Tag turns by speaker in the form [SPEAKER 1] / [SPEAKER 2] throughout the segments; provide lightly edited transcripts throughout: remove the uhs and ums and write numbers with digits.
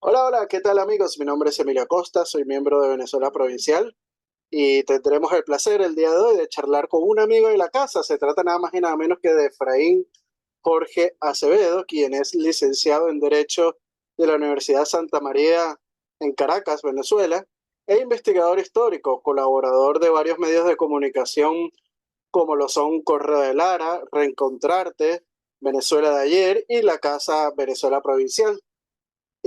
[SPEAKER 1] Hola, hola, ¿qué tal amigos? Mi nombre es Emilio Acosta, soy miembro de Venezuela Provincial y tendremos el placer el día de hoy de charlar con un amigo de la casa. Se trata nada más y nada menos que de Efraín Jorge Acevedo, quien es licenciado en Derecho de la Universidad Santa María en Caracas, Venezuela, e investigador histórico, colaborador de varios medios de comunicación como lo son Correo de Lara, Reencontrarte, Venezuela de ayer y la Casa Venezuela Provincial.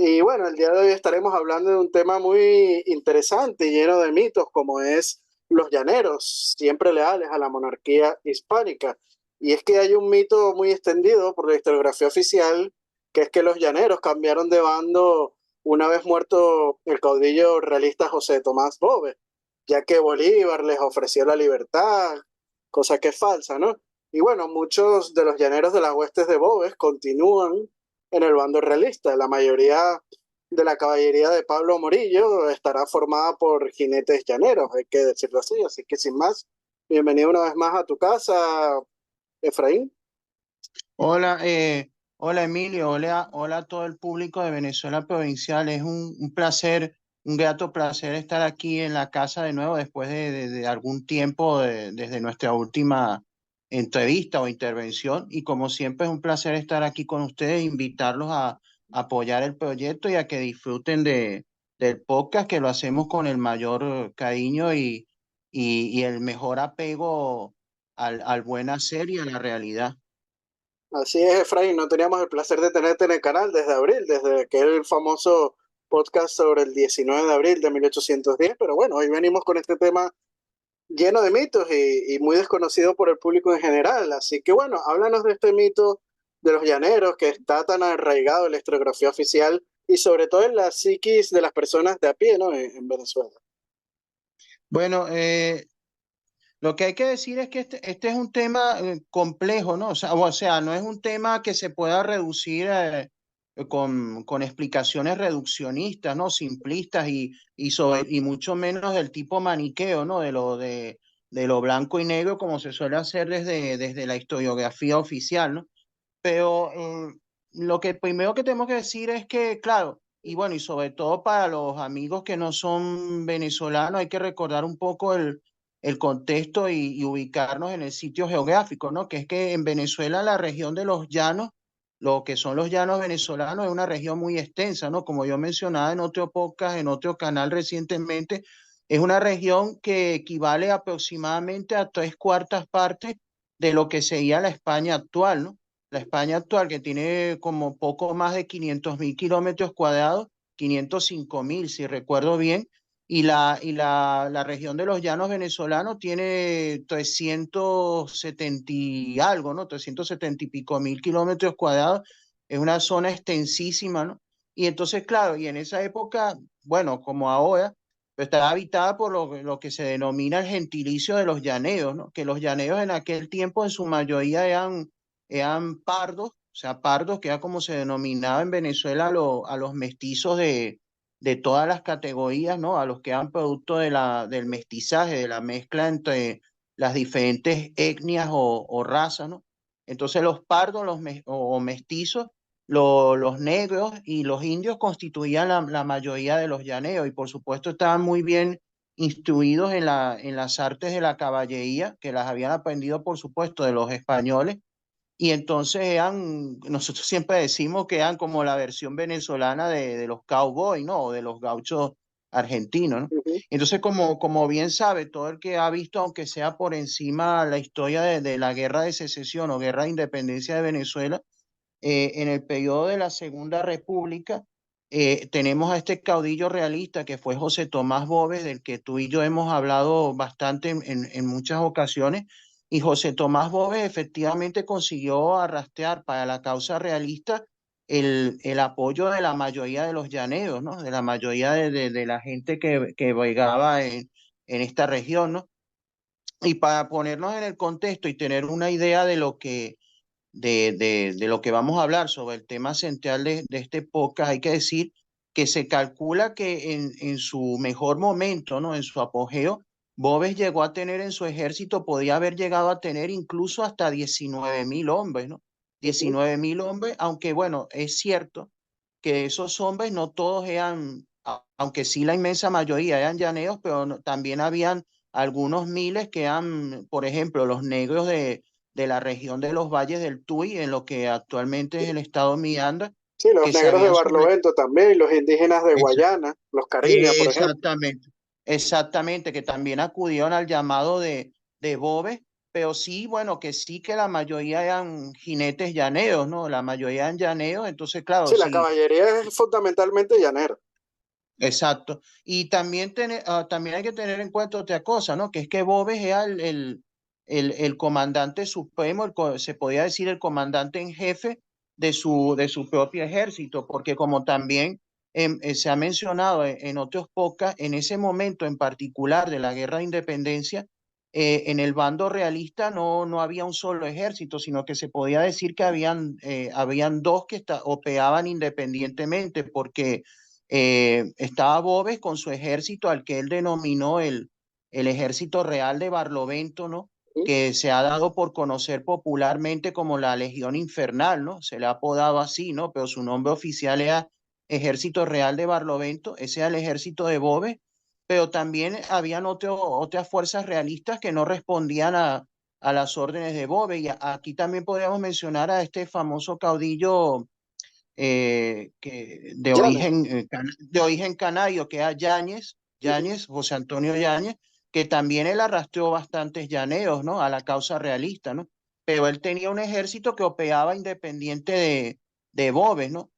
[SPEAKER 1] Y bueno, el día de hoy estaremos hablando de un tema muy interesante y lleno de mitos, como es los llaneros, siempre leales a la monarquía hispánica. Y es que hay un mito muy extendido por la historiografía oficial, que es que los llaneros cambiaron de bando una vez muerto el caudillo realista José Tomás Boves, ya que Bolívar les ofreció la libertad, cosa que es falsa, ¿no? Y bueno, muchos de los llaneros de las huestes de Boves continúan en el bando realista. La mayoría de la caballería de Pablo Morillo estará formada por jinetes llaneros, hay que decirlo así. Así que sin más, bienvenido una vez más a tu casa, Efraín.
[SPEAKER 2] Hola, hola Emilio, hola a todo el público de Venezuela Provincial. Es un placer, un grato placer estar aquí en la casa de nuevo después de algún tiempo desde nuestra última entrevista o intervención. Y como siempre es un placer estar aquí con ustedes, invitarlos a apoyar el proyecto y a que disfruten del podcast, que lo hacemos con el mayor cariño y el mejor apego al buen hacer y a la realidad.
[SPEAKER 1] Así es, Efraín, no teníamos el placer de tenerte en el canal desde abril, desde que el famoso podcast sobre el 19 de abril de 1810, pero bueno, hoy venimos con este tema lleno de mitos y muy desconocido por el público en general. Así que bueno, háblanos de este mito de los llaneros que está tan arraigado en la historiografía oficial y sobre todo en la psiquis de las personas de a pie, ¿no? En Venezuela.
[SPEAKER 2] Bueno, lo que hay que decir es que este es un tema complejo, ¿no? O sea, no es un tema que se pueda reducir con explicaciones reduccionistas, ¿no? Simplistas y mucho menos del tipo maniqueo, ¿no? De lo blanco y negro como se suele hacer desde la historiografía oficial, ¿no? Pero lo que primero que tenemos que decir es que, claro, y bueno, y sobre todo para los amigos que no son venezolanos, hay que recordar un poco el contexto y ubicarnos en el sitio geográfico, ¿no? Que es que en Venezuela la región de los llanos, lo que son los llanos venezolanos, es una región muy extensa, ¿no? Como yo mencionaba en otro podcast, en otro canal recientemente, es una región que equivale aproximadamente a tres cuartas partes de lo que sería la España actual, ¿no? La España actual, que tiene como poco más de 500.000 kilómetros cuadrados, 505.000, si recuerdo bien, y la región de los llanos venezolanos tiene 370 y algo, ¿no? 370 y pico mil kilómetros cuadrados. Es una zona extensísima, ¿no? Y entonces, claro, y en esa época, bueno, como ahora, pues estaba habitada por lo que se denomina el gentilicio de los llaneos, ¿no? Que los llaneos en aquel tiempo en su mayoría eran pardos, o sea, pardos, que era como se denominaba en Venezuela a los mestizos de todas las categorías, ¿no? A los que eran producto del mestizaje, de la mezcla entre las diferentes etnias o razas, ¿no? Entonces los pardos o mestizos, los negros y los indios constituían la mayoría de los llaneos y por supuesto estaban muy bien instruidos en las artes de la caballería, que las habían aprendido por supuesto de los españoles y entonces nosotros siempre decimos que eran como la versión venezolana de los cowboys, ¿no? O de los gauchos argentinos, ¿no?
[SPEAKER 1] Ujú.
[SPEAKER 2] Entonces, como bien sabe, todo el que ha visto, aunque sea por encima, la historia de la guerra de secesión o guerra de independencia de Venezuela, en el periodo de la Segunda República, tenemos a este caudillo realista que fue José Tomás Boves, del que tú y yo hemos hablado bastante en muchas ocasiones, y José Tomás Boves efectivamente consiguió arrastrar para la causa realista el apoyo de la mayoría de los llaneros, ¿no? De la mayoría de la gente que bregaba en esta región, ¿no? Y para ponernos en el contexto y tener una idea de lo que vamos a hablar sobre el tema central de este podcast, hay que decir que se calcula que en su mejor momento, ¿no? En su apogeo, Boves llegó a tener en su ejército, podía haber llegado a tener incluso hasta 19.000 hombres, ¿no?
[SPEAKER 1] Ujú.
[SPEAKER 2] 19.000 hombres, aunque bueno, es cierto que esos hombres no todos eran, aunque sí la inmensa mayoría eran llaneros, pero también habían algunos miles que eran, por ejemplo, los negros de la región de los valles del Tuy, en lo que actualmente es el estado Miranda,
[SPEAKER 1] Sí, los
[SPEAKER 2] que se
[SPEAKER 1] negros de
[SPEAKER 2] habían sobre...
[SPEAKER 1] Barlovento también, los indígenas de Guayana, los Cariña, por ejemplo.
[SPEAKER 2] Exactamente, exactamente, que también acudieron al llamado de Boves, pero sí, bueno, que sí que la mayoría eran jinetes llaneros, ¿no? La mayoría eran llaneros, entonces, claro,
[SPEAKER 1] Sí, la
[SPEAKER 2] sí,
[SPEAKER 1] caballería es fundamentalmente llanera.
[SPEAKER 2] exacto. Y también, también hay que tener en cuenta otra cosa, ¿no? Que es que Boves era el comandante supremo, se podía decir el comandante en jefe de su propio ejército, porque como también se ha mencionado en otros podcasts, en ese momento en particular de la Guerra de Independencia, en el bando realista no había un solo ejército, sino que se podía decir que habían dos que operaban independientemente, porque estaba Boves con su ejército al que él denominó el Ejército Real de Barlovento, ¿no?
[SPEAKER 1] ¿Mm?
[SPEAKER 2] Que se ha dado por conocer popularmente como la Legión Infernal, ¿no? Se le ha apodado así, ¿no? Pero su nombre oficial era Ejército Real de Barlovento, ese era el ejército de Boves, pero también habían otras fuerzas realistas que no respondían a las órdenes de Boves. Y aquí también podríamos mencionar a este famoso caudillo
[SPEAKER 1] Llanes.
[SPEAKER 2] de origen canario, que era
[SPEAKER 1] Ujú.
[SPEAKER 2] Yáñez, José Antonio Yáñez, que también él arrastró bastantes llaneros, ¿no? A la causa realista, ¿no? Pero él tenía un ejército que operaba independiente de Boves, ¿no?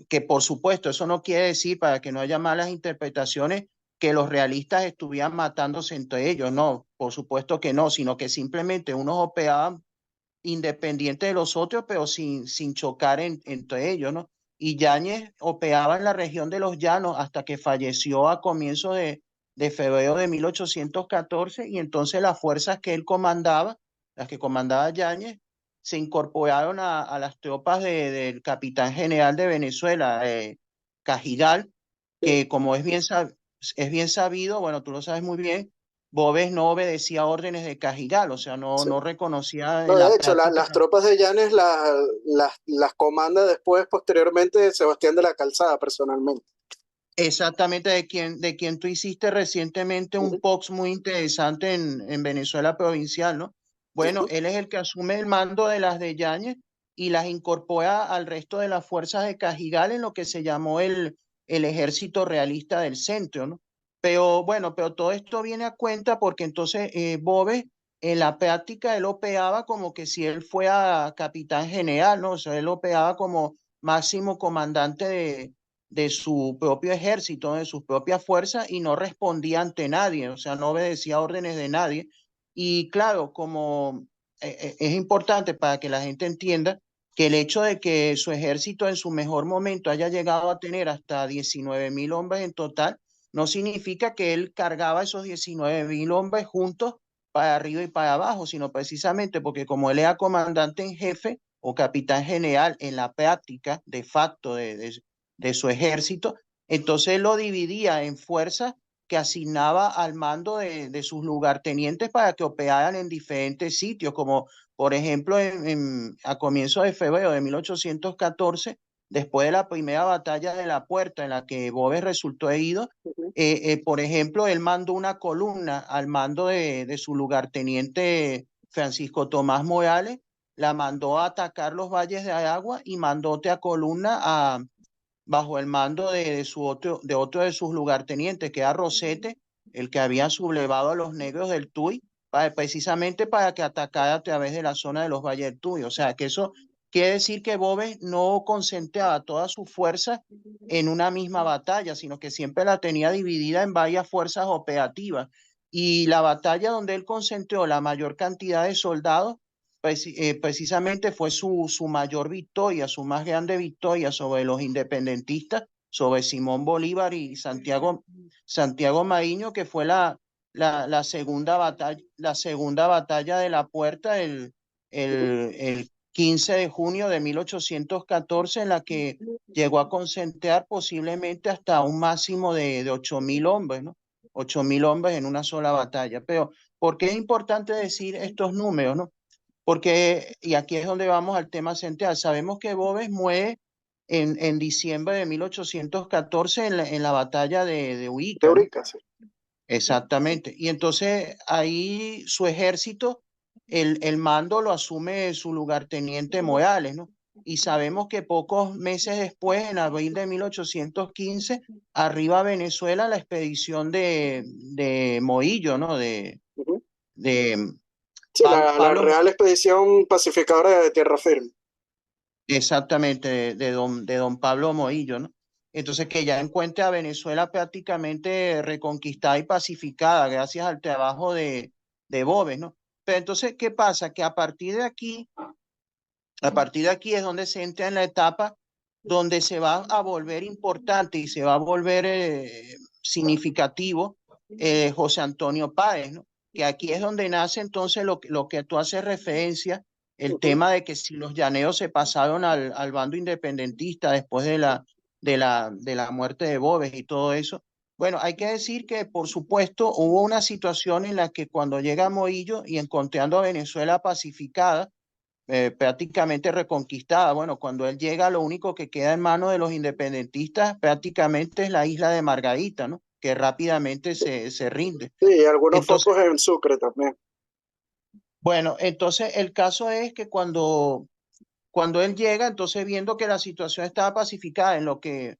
[SPEAKER 2] Que por supuesto, eso no quiere decir, para que no haya malas interpretaciones, que los realistas estuvieran matándose entre ellos, no, por supuesto que no, sino que simplemente unos operaban independiente de los otros, pero sin chocar entre ellos, ¿no? Y Yáñez operaba en la región de los Llanos hasta que falleció a comienzos de febrero de 1814 y entonces las fuerzas que él comandaba, las que comandaba Yáñez, se incorporaron a las tropas del capitán general de Venezuela, Cajigal,
[SPEAKER 1] Sí.
[SPEAKER 2] que como es bien sabido, bueno, tú lo sabes muy bien, Boves no obedecía órdenes de Cajigal, o sea,
[SPEAKER 1] Sí.
[SPEAKER 2] no reconocía
[SPEAKER 1] No,
[SPEAKER 2] en
[SPEAKER 1] de
[SPEAKER 2] la
[SPEAKER 1] hecho,
[SPEAKER 2] práctica.
[SPEAKER 1] las tropas de Llanes las comanda después, posteriormente, Sebastián de la Calzada, personalmente.
[SPEAKER 2] Exactamente de quien tú hiciste recientemente un
[SPEAKER 1] Ujú,
[SPEAKER 2] post muy interesante en Venezuela Provincial, ¿no? Bueno,
[SPEAKER 1] ujú.
[SPEAKER 2] él es el que asume el mando de las de Yáñez y las incorpora al resto de las fuerzas de Cajigal en lo que se llamó el Ejército Realista del Centro, ¿no? Pero bueno, pero todo esto viene a cuenta porque entonces Boves en la práctica él operaba como que si él fuera capitán general, ¿no? O sea, él operaba como máximo comandante de su propio ejército, de sus propias fuerzas y no respondía ante nadie, o sea, no obedecía órdenes de nadie. Y claro, como es importante para que la gente entienda que el hecho de que su ejército en su mejor momento haya llegado a tener hasta 19.000 hombres en total, no significa que él cargaba esos 19.000 hombres juntos para arriba y para abajo, sino precisamente porque como él era comandante en jefe o capitán general en la práctica de facto de su ejército, entonces él lo dividía en fuerzas que asignaba al mando de sus lugartenientes para que operaran en diferentes sitios, como por ejemplo a comienzos de febrero de 1814, después de la primera batalla de la Puerta en la que Boves resultó herido,
[SPEAKER 1] Ujú.
[SPEAKER 2] por ejemplo, él mandó una columna al mando de su lugarteniente Francisco Tomás Morales, la mandó a atacar los valles de Aragua y mandó otra columna bajo el mando de otro de sus lugartenientes, que era Rosete, el que había sublevado a los negros del Tuy, precisamente para que atacara a través de la zona de los valles del Tuy. O sea, que eso quiere decir que Boves no concentraba toda su fuerza en una misma batalla, sino que siempre la tenía dividida en varias fuerzas operativas. Y la batalla donde él concentró la mayor cantidad de soldados precisamente fue su mayor victoria, su más grande victoria sobre los independentistas, sobre Simón Bolívar y Santiago Mariño, que fue la segunda batalla de la Puerta el 15 de junio de 1814, en la que llegó a concentrar posiblemente hasta un máximo de 8.000 hombres, ¿no? 8.000 hombres en una sola batalla. Pero, ¿por qué es importante decir estos números, no? Porque, y aquí es donde vamos al tema central, sabemos que Boves muere en diciembre de 1814 en la batalla de
[SPEAKER 1] De
[SPEAKER 2] Uica, ¿no?
[SPEAKER 1] Eurica, sí.
[SPEAKER 2] Exactamente. Y entonces ahí su ejército, el mando lo asume su lugarteniente Morales, ¿no? Y sabemos que pocos meses después, en abril de 1815, arriba a Venezuela la expedición de Moillo, ¿no?
[SPEAKER 1] Ujú.
[SPEAKER 2] De
[SPEAKER 1] Sí, la
[SPEAKER 2] Pablo
[SPEAKER 1] Real
[SPEAKER 2] Morillo,
[SPEAKER 1] Expedición Pacificadora de Tierra Firme.
[SPEAKER 2] exactamente, de don Pablo Morillo, ¿no? Entonces, que ya encuentre a Venezuela prácticamente reconquistada y pacificada gracias al trabajo de Boves, ¿no? Pero entonces, ¿qué pasa? Que a partir de aquí es donde se entra en la etapa donde se va a volver importante y se va a volver significativo José Antonio Páez, ¿no? Que aquí es donde nace entonces lo que tú haces referencia, el
[SPEAKER 1] Ujú.
[SPEAKER 2] tema de que si los llaneros se pasaron al bando independentista después de la muerte de Boves y todo eso. Bueno, hay que decir que, por supuesto, hubo una situación en la que cuando llega Morillo y encontrando a Venezuela pacificada, prácticamente reconquistada. Bueno, cuando él llega, lo único que queda en manos de los independentistas prácticamente es la isla de Margarita, ¿no? Que rápidamente se rinde.
[SPEAKER 1] Sí, y algunos
[SPEAKER 2] Entonces,
[SPEAKER 1] focos en Sucre también.
[SPEAKER 2] bueno, entonces el caso es que cuando él llega, entonces viendo que la situación estaba pacificada, en lo que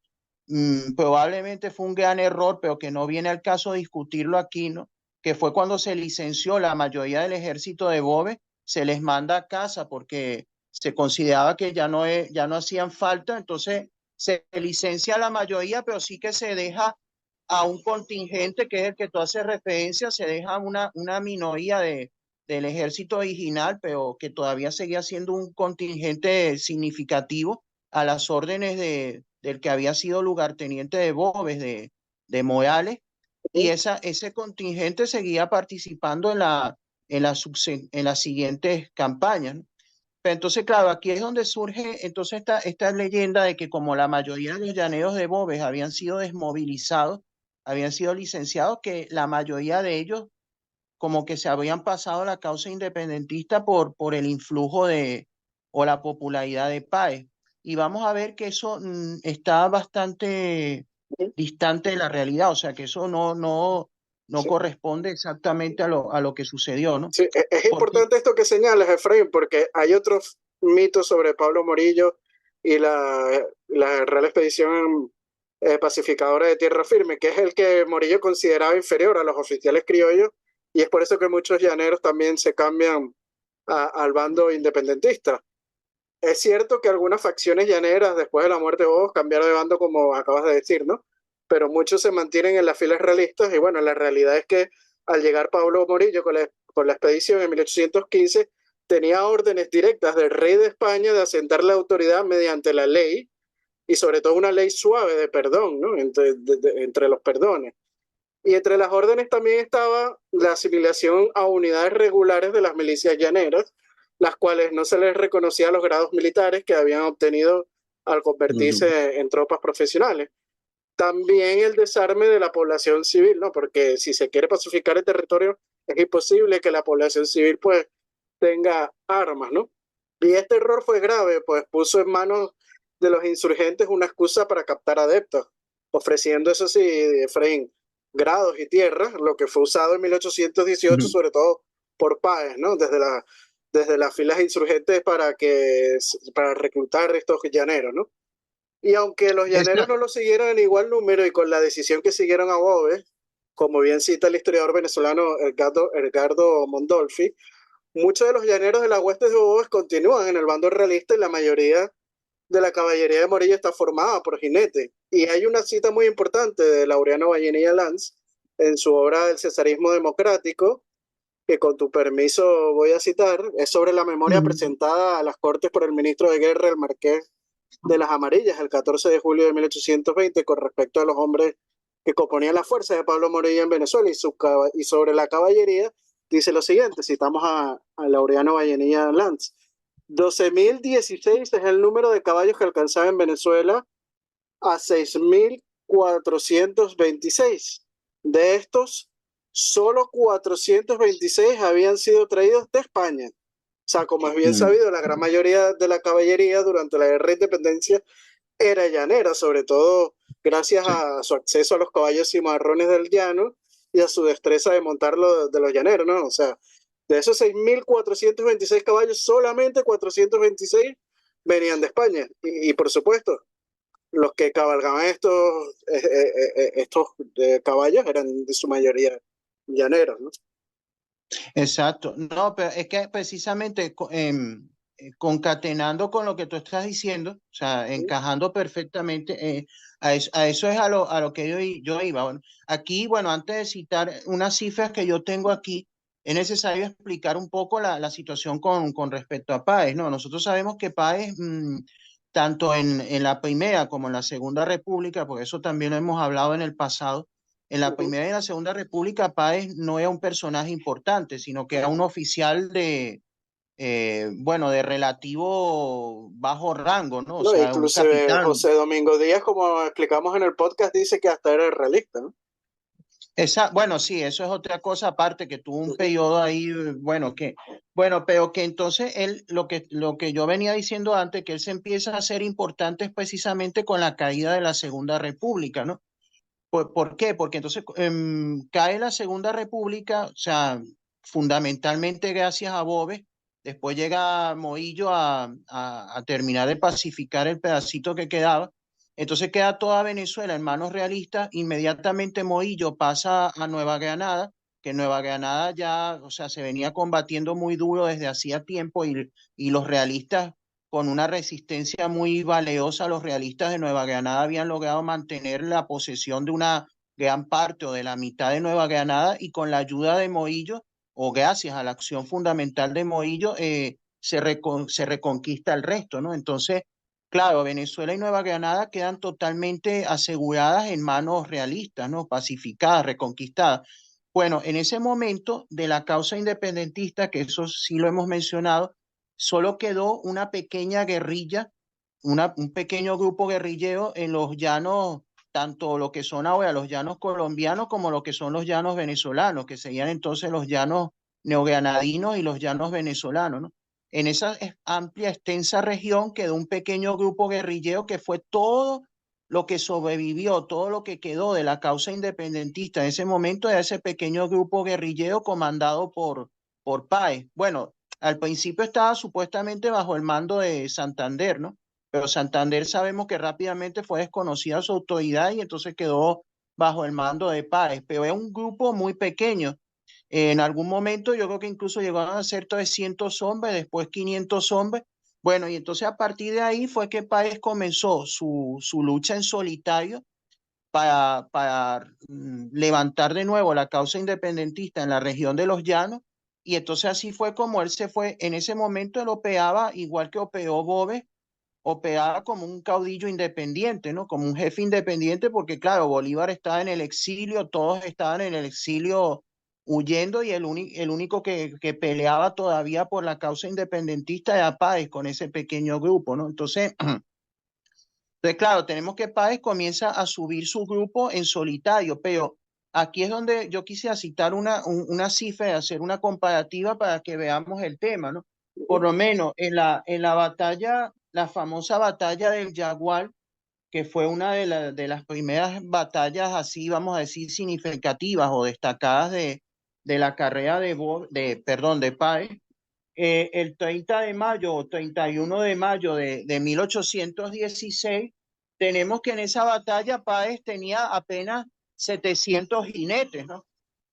[SPEAKER 2] probablemente fue un gran error, pero que no viene al caso discutirlo aquí, ¿no? Que fue cuando se licenció la mayoría del ejército de Boves, se les manda a casa porque se consideraba que ya no hacían falta, entonces se licencia la mayoría, pero sí que se deja a un contingente que es el que tú haces referencia, se deja una minoría del ejército original, pero que todavía seguía siendo un contingente significativo a las órdenes del que había sido lugarteniente de Boves, de Morales, y
[SPEAKER 1] Ujú.
[SPEAKER 2] ese contingente seguía participando en las siguientes campañas, ¿no? Pero entonces, claro, aquí es donde surge entonces esta leyenda de que como la mayoría de los llaneros de Boves habían sido desmovilizados, habían sido licenciados, que la mayoría de ellos como que se habían pasado a la causa independentista por el influjo o la popularidad de Páez. Y vamos a ver que eso está bastante
[SPEAKER 1] Ujú.
[SPEAKER 2] distante de la realidad, o sea que eso no
[SPEAKER 1] Sí.
[SPEAKER 2] corresponde exactamente a lo que sucedió, ¿no?
[SPEAKER 1] Sí, es
[SPEAKER 2] Porque,
[SPEAKER 1] importante esto que señalas, Efraín, porque hay otros mitos sobre Pablo Morillo y la Real Expedición Pacificadora de Tierra Firme, que es el que Morillo consideraba inferior a los oficiales criollos, y es por eso que muchos llaneros también se cambian al bando independentista. Es cierto que algunas facciones llaneras después de la muerte de Bobos cambiaron de bando, como acabas de decir, ¿no? Pero muchos se mantienen en las filas realistas y bueno, la realidad es que al llegar Pablo Morillo con la expedición en 1815, tenía órdenes directas del rey de España de asentar la autoridad mediante la ley y sobre todo una ley suave de perdón, ¿no? Entre los perdones. Y entre las órdenes también estaba la asimilación a unidades regulares de las milicias llaneras, las cuales no se les reconocía los grados militares que habían obtenido al
[SPEAKER 2] ujú,
[SPEAKER 1] convertirse en tropas profesionales. También el desarme de la población civil, ¿no? Porque si se quiere pacificar el territorio, es imposible que la población civil pues tenga armas, ¿no? Y este error fue grave, pues puso en manos de los insurgentes una excusa para captar adeptos, ofreciendo, eso sí, Efraín, grados y tierras, lo que fue usado en 1818,
[SPEAKER 2] ujú.
[SPEAKER 1] sobre todo por Páez, ¿no? Desde las filas insurgentes para reclutar estos llaneros, ¿no? Y aunque los llaneros
[SPEAKER 2] Esa,
[SPEAKER 1] no lo siguieron en igual número y con la decisión que siguieron a Boves, como bien cita el historiador venezolano Edgardo Mondolfi, muchos de los llaneros de las huestes de Boves continúan en el bando realista y la mayoría de la caballería de Morillo está formada por jinetes. Y hay una cita muy importante de Laureano Vallenilla Lanz en su obra El Cesarismo Democrático, que con tu permiso voy a citar, es sobre la memoria
[SPEAKER 2] ujú.
[SPEAKER 1] presentada a las Cortes por el ministro de Guerra, el Marqués de las Amarillas, el 14 de julio de 1820, con respecto a los hombres que componían las fuerzas de Pablo Morillo en Venezuela y sobre la caballería, dice lo siguiente, citamos a Laureano Vallenilla Lanz. 12.016 es el número de caballos que alcanzaba en Venezuela a 6.426. De estos, solo 426 habían sido traídos de España. O sea, como es bien
[SPEAKER 2] Mm.
[SPEAKER 1] sabido, la gran mayoría de la caballería durante la guerra de independencia era llanera, sobre todo gracias
[SPEAKER 2] Sí.
[SPEAKER 1] a su acceso a los caballos cimarrones del llano y a su destreza de montarlo de los llaneros, ¿no? O sea, de esos 6.426 caballos, solamente 426 venían de España. Y por supuesto, los que cabalgaban estos caballos eran de su mayoría llaneros, ¿no?
[SPEAKER 2] Exacto. No, pero es que precisamente concatenando con lo que tú estás diciendo, o sea, encajando perfectamente, a eso es a lo que yo iba. Bueno, aquí, bueno, antes de citar unas cifras que yo tengo aquí, es necesario explicar un poco la situación con respecto a Páez, ¿no? Nosotros sabemos que Páez, tanto en la Primera como en la Segunda República, por eso también lo hemos hablado en el pasado, en la
[SPEAKER 1] Ujú.
[SPEAKER 2] Primera y en la Segunda República, Páez no era un personaje importante, sino que era un oficial bueno, de relativo bajo rango, ¿no? O
[SPEAKER 1] No,
[SPEAKER 2] sea, un
[SPEAKER 1] inclusive
[SPEAKER 2] capitán.
[SPEAKER 1] José Domingo Díaz, como explicamos en el podcast, dice que hasta era realista, ¿no?
[SPEAKER 2] Bueno, sí, eso es otra cosa aparte, que tuvo un
[SPEAKER 1] Ujú,
[SPEAKER 2] periodo ahí, bueno, pero que entonces él, lo que yo venía diciendo antes, que él se empieza a hacer importante es precisamente con la caída de la Segunda República, ¿no? ¿Por qué? Porque entonces cae la Segunda República, o sea, fundamentalmente gracias a Boves. Después llega Moillo a terminar de pacificar el pedacito que quedaba. Entonces queda toda Venezuela en manos realistas. Inmediatamente Moillo pasa a Nueva Granada, que Nueva Granada ya, o sea, se venía combatiendo muy duro desde hacía tiempo y los realistas con una resistencia muy valiosa, los realistas de Nueva Granada habían logrado mantener la posesión de una gran parte o de la mitad de Nueva Granada y con la ayuda de Moillo, o gracias a la acción fundamental de Moillo, se reconquista el resto, ¿no? Entonces, claro, Venezuela y Nueva Granada quedan totalmente aseguradas en manos realistas, ¿no? Pacificadas, reconquistadas. Bueno, en ese momento de la causa independentista, que eso sí lo hemos mencionado, solo quedó una pequeña guerrilla, un pequeño grupo guerrillero en los llanos, tanto lo que son ahora los llanos colombianos como lo que son los llanos venezolanos, que serían entonces los llanos neogranadinos y los llanos venezolanos, ¿no? En esa amplia, extensa región quedó un pequeño grupo guerrillero que fue todo lo que sobrevivió, todo lo que quedó de la causa independentista en ese momento de ese pequeño grupo guerrillero comandado por Páez. Bueno, al principio estaba supuestamente bajo el mando de Santander, ¿no? Pero Santander sabemos que rápidamente fue desconocida su autoridad y entonces quedó bajo el mando de Páez, pero es un grupo muy pequeño. En algún momento yo creo que incluso llegaron a ser 300 hombres, después 500 hombres. Bueno, y entonces a partir de ahí fue que Páez comenzó su lucha en solitario para levantar de nuevo la causa independentista en la región de los Llanos. Y entonces así fue como él se fue. En ese momento él opeaba igual que opeó Boves, operaba como un caudillo independiente, ¿no? Como un jefe independiente, porque claro, Bolívar estaba en el exilio, todos estaban en el exilio huyendo y el único que peleaba todavía por la causa independentista era Páez con ese pequeño grupo, ¿no? Entonces, claro, tenemos que Páez comienza a subir su grupo en solitario, pero aquí es donde yo quisiera citar una cifra y hacer una comparativa para que veamos el tema, ¿no? Por
[SPEAKER 1] ujú.
[SPEAKER 2] lo menos en la batalla, la famosa batalla del Yagual, que fue una de las primeras batallas así, vamos a decir, significativas o destacadas de la carrera perdón, de Páez, el 30 de mayo o 31 de mayo de 1816, tenemos que en esa batalla Páez tenía apenas 700 jinetes, ¿no?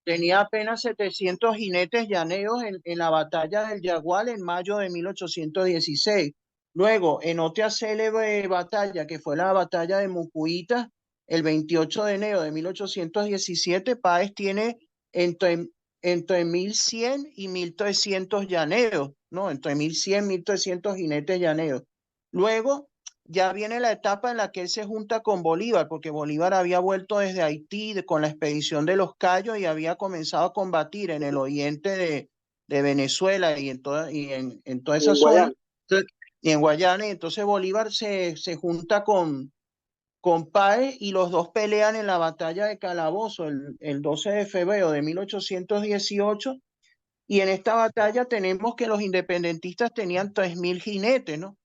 [SPEAKER 2] Tenía apenas 700 jinetes llaneros en la batalla del Yagual en mayo de 1816. Luego, en otra célebre batalla, que fue la batalla de Mucuita, el 28 de enero de 1817, Páez tiene entre, entre 1100 y 1300 llaneros, ¿no? Entre 1100 y 1300 jinetes llaneros. Luego, ya viene la etapa en la que él se junta con Bolívar, porque Bolívar había vuelto desde Haití con la expedición de los Cayos y había comenzado a combatir en el oriente de Venezuela en toda
[SPEAKER 1] Y
[SPEAKER 2] esa
[SPEAKER 1] en
[SPEAKER 2] zona,
[SPEAKER 1] Guayana.
[SPEAKER 2] y en Guayana, y entonces Bolívar se junta con Páez y los dos pelean en la batalla de Calabozo el 12 de febrero de 1818, y en esta batalla tenemos que los independentistas tenían 3000 jinetes, ¿no?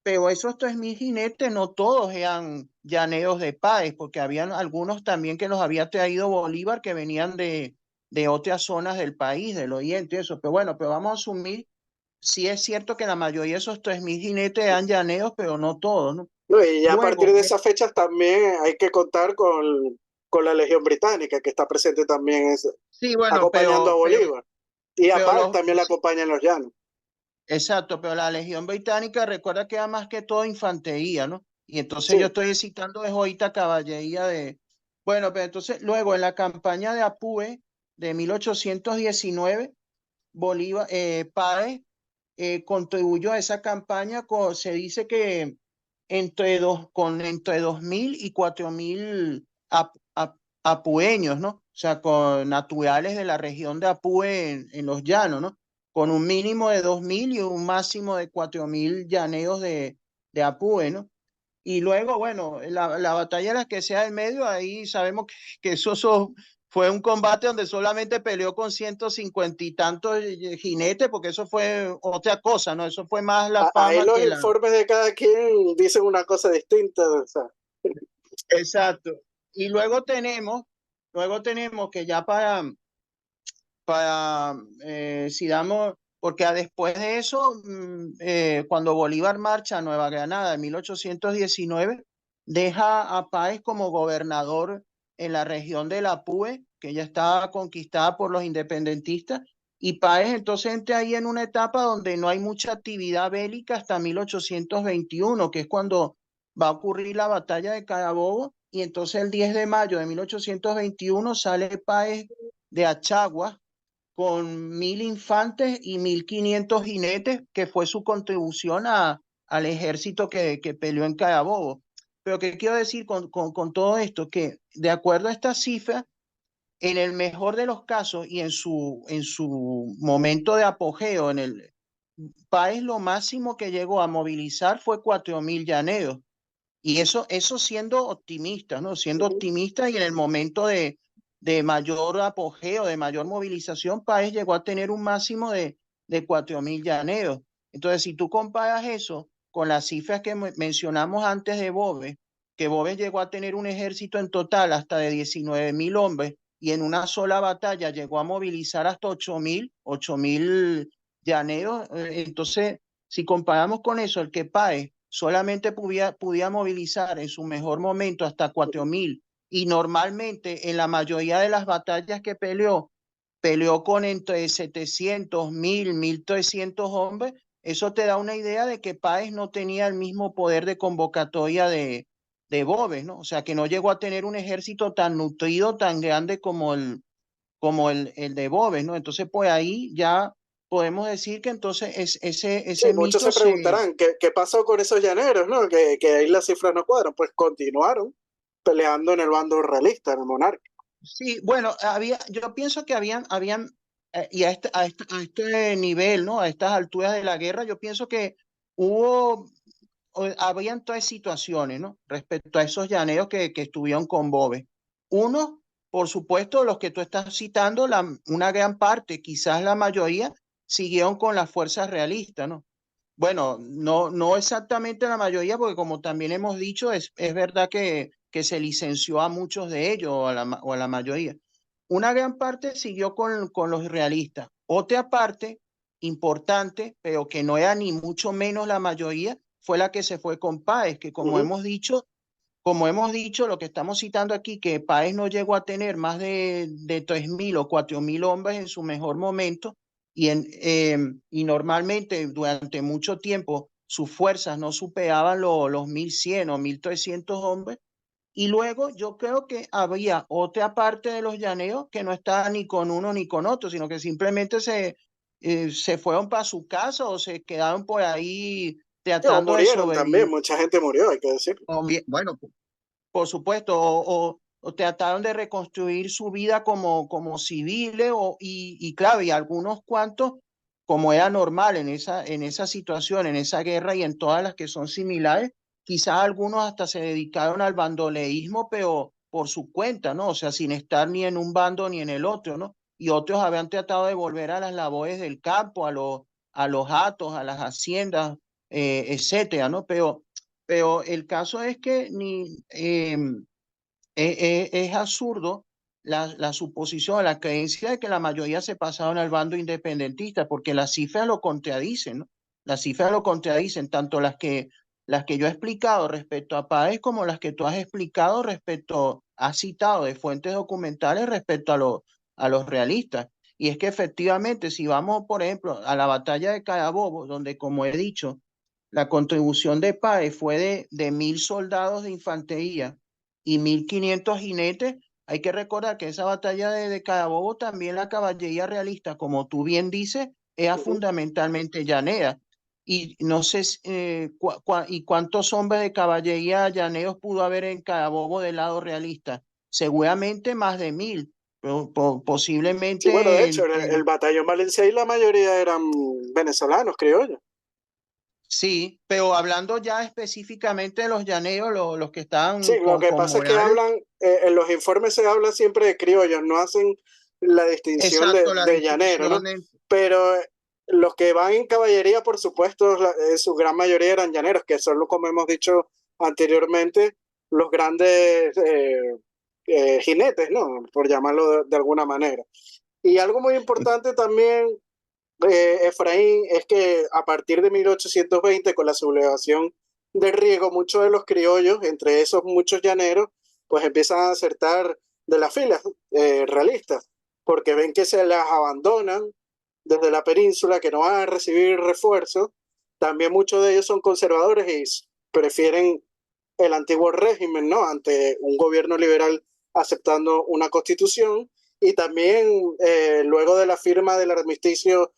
[SPEAKER 2] pero esos 3.000 jinetes no todos eran llaneros de Páez, porque habían algunos también que los había traído Bolívar que venían de otras zonas del país, del oriente, eso. Pero bueno, pero vamos a asumir, sí es cierto que la mayoría de esos 3.000 jinetes eran llaneros, pero no todos, ¿no?
[SPEAKER 1] No, y ya a
[SPEAKER 2] Luego,
[SPEAKER 1] partir de esas fechas también hay que contar con la Legión Británica, que está presente también
[SPEAKER 2] sí, bueno,
[SPEAKER 1] acompañando a Bolívar. Y a
[SPEAKER 2] pero
[SPEAKER 1] Páez
[SPEAKER 2] los,
[SPEAKER 1] también la
[SPEAKER 2] sí,
[SPEAKER 1] acompañan los llanos.
[SPEAKER 2] exacto, pero la Legión Británica recuerda que era más que todo infantería, ¿no? Y entonces yo
[SPEAKER 1] Sí.
[SPEAKER 2] estoy citando de ahorita caballería de... Bueno, pero entonces luego en la campaña de Apure de 1819, Bolívar, Páez contribuyó a esa campaña, se dice que entre 2.000 y 4.000 apueños, ¿no? O sea, con naturales de la región de Apure en los llanos, ¿no? Con un mínimo de 2.000 y un máximo de 4.000 llaneos de Apure, ¿no? Y luego, bueno, la batalla de la que sea del medio, ahí sabemos que eso fue un combate donde solamente peleó con 150 y tantos jinetes, porque eso fue otra cosa, ¿no? Eso fue más la
[SPEAKER 1] Ahí
[SPEAKER 2] fama
[SPEAKER 1] los
[SPEAKER 2] que la...
[SPEAKER 1] informes de cada quien dicen una cosa distinta. O sea,
[SPEAKER 2] Exacto. Y luego tenemos que ya si damos, porque después de eso, cuando Bolívar marcha a Nueva Granada en 1819, deja a Páez como gobernador en la región de la Pue, que ya estaba conquistada por los independentistas, y Páez entonces entra ahí en una etapa donde no hay mucha actividad bélica hasta 1821, que es cuando va a ocurrir la batalla de Carabobo, y entonces el 10 de mayo de 1821 sale Páez de Achagua con 1.000 infantes y 1.500 jinetes, que fue su contribución al ejército que peleó en Carabobo. Pero ¿qué quiero decir con todo esto? Que de acuerdo a esta cifra, en el mejor de los casos y en su momento de apogeo, en el país lo máximo que llegó a movilizar fue 4.000 llaneros. Y eso siendo optimistas, ¿no? Siendo
[SPEAKER 1] ujú.
[SPEAKER 2] optimistas y en el momento de mayor apogeo, de mayor movilización, Páez llegó a tener un máximo de 4.000 llaneros. Entonces, si tú comparas eso con las cifras que mencionamos antes de Boves, que Boves llegó a tener un ejército en total hasta de 19.000 hombres y en una sola batalla llegó a movilizar hasta 8.000 llaneros, entonces, si comparamos con eso, el que Páez solamente podía movilizar en su mejor momento hasta 4.000 y normalmente en la mayoría de las batallas que peleó con entre 700, 1.000, 1.300 hombres. Eso te da una idea de que Páez no tenía el mismo poder de convocatoria de Boves, ¿no? O sea, que no llegó a tener un ejército tan nutrido, tan grande como el de Boves, ¿no? Entonces, pues ahí ya podemos decir que entonces
[SPEAKER 1] Sí,
[SPEAKER 2] ese
[SPEAKER 1] muchos
[SPEAKER 2] mito
[SPEAKER 1] se preguntarán, ¿qué pasó con esos llaneros, no? Que ahí las cifras no cuadran. Pues continuaron peleando en el bando realista, en el monárquico.
[SPEAKER 2] Sí, bueno, yo pienso que y a este nivel, ¿no? A estas alturas de la guerra, yo pienso que habían tres situaciones, ¿no? Respecto a esos llaneros que estuvieron con Boves. Uno, por supuesto, los que tú estás citando, una gran parte, quizás la mayoría, siguieron con las fuerzas realistas, ¿no? Bueno, no exactamente la mayoría, porque como también hemos dicho, es verdad que se licenció a muchos de ellos o a la mayoría. Una gran parte siguió con los realistas. Otra parte importante, pero que no era ni mucho menos la mayoría, fue la que se fue con Páez, que
[SPEAKER 1] Ujú.
[SPEAKER 2] como hemos dicho, lo que estamos citando aquí, que Páez no llegó a tener más de 3.000 o 4.000 hombres en su mejor momento y normalmente durante mucho tiempo sus fuerzas no superaban los 1.100 o 1.300 hombres. Y luego yo creo que había otra parte de los llaneros que no estaba ni con uno ni con otro, sino que simplemente se fueron para su casa o se quedaron por ahí
[SPEAKER 1] Sí, o
[SPEAKER 2] tratando de
[SPEAKER 1] murieron también,
[SPEAKER 2] sobrevivir.
[SPEAKER 1] mucha gente murió, hay que decir.
[SPEAKER 2] Bueno, por supuesto, o trataron de reconstruir su vida como civiles, y claro, y algunos cuantos, como era normal en esa situación, en esa guerra y en todas las que son similares, quizás algunos hasta se dedicaron al bandoleísmo, pero por su cuenta, ¿no? O sea, sin estar ni en un bando ni en el otro, ¿no? Y otros habían tratado de volver a las labores del campo, a los hatos, a las haciendas, etcétera, ¿no? Pero el caso es que es absurdo la suposición, la creencia de que la mayoría se pasaron al bando independentista, porque las cifras lo contradicen, ¿no? Las cifras lo contradicen, tanto las que yo he explicado respecto a Páez como las que tú has explicado has citado de fuentes documentales respecto a los realistas. Y es que efectivamente, si vamos, por ejemplo, a la batalla de Carabobo, donde, como he dicho, la contribución de Páez fue de 1.000 soldados de infantería y 1.500 jinetes. Hay que recordar que esa batalla de Carabobo también la caballería realista, como tú bien dices, era
[SPEAKER 1] Ujú.
[SPEAKER 2] fundamentalmente llanera. Y no sé y cuántos hombres de caballería llaneros pudo haber en Carabobo del lado realista. Seguramente más de 1.000, pero
[SPEAKER 1] Sí, bueno, de
[SPEAKER 2] posiblemente
[SPEAKER 1] hecho, el batallón Valencia y la mayoría eran venezolanos, criollos.
[SPEAKER 2] sí, pero hablando ya específicamente de los llaneros, los que
[SPEAKER 1] Sí,
[SPEAKER 2] estaban
[SPEAKER 1] lo que
[SPEAKER 2] con
[SPEAKER 1] pasa es que
[SPEAKER 2] Morales.
[SPEAKER 1] hablan, en los informes se habla siempre de criollos, no hacen la distinción
[SPEAKER 2] Exacto, la
[SPEAKER 1] de llanero, ¿no?
[SPEAKER 2] distinción en...
[SPEAKER 1] Pero los que van en caballería, por supuesto, su gran mayoría eran llaneros, que son, como hemos dicho anteriormente, los grandes jinetes, ¿no? Por llamarlo de alguna manera. Y algo muy importante también, Efraín, es que a partir de 1820, con la sublevación de Riego, muchos de los criollos, entre esos muchos llaneros, pues empiezan a acertar de las filas realistas, porque ven que se las abandonan desde la península, que no van a recibir refuerzos. También muchos de ellos son conservadores y prefieren el antiguo régimen, ¿no? Ante un gobierno liberal aceptando una constitución. Y también luego de la firma del armisticio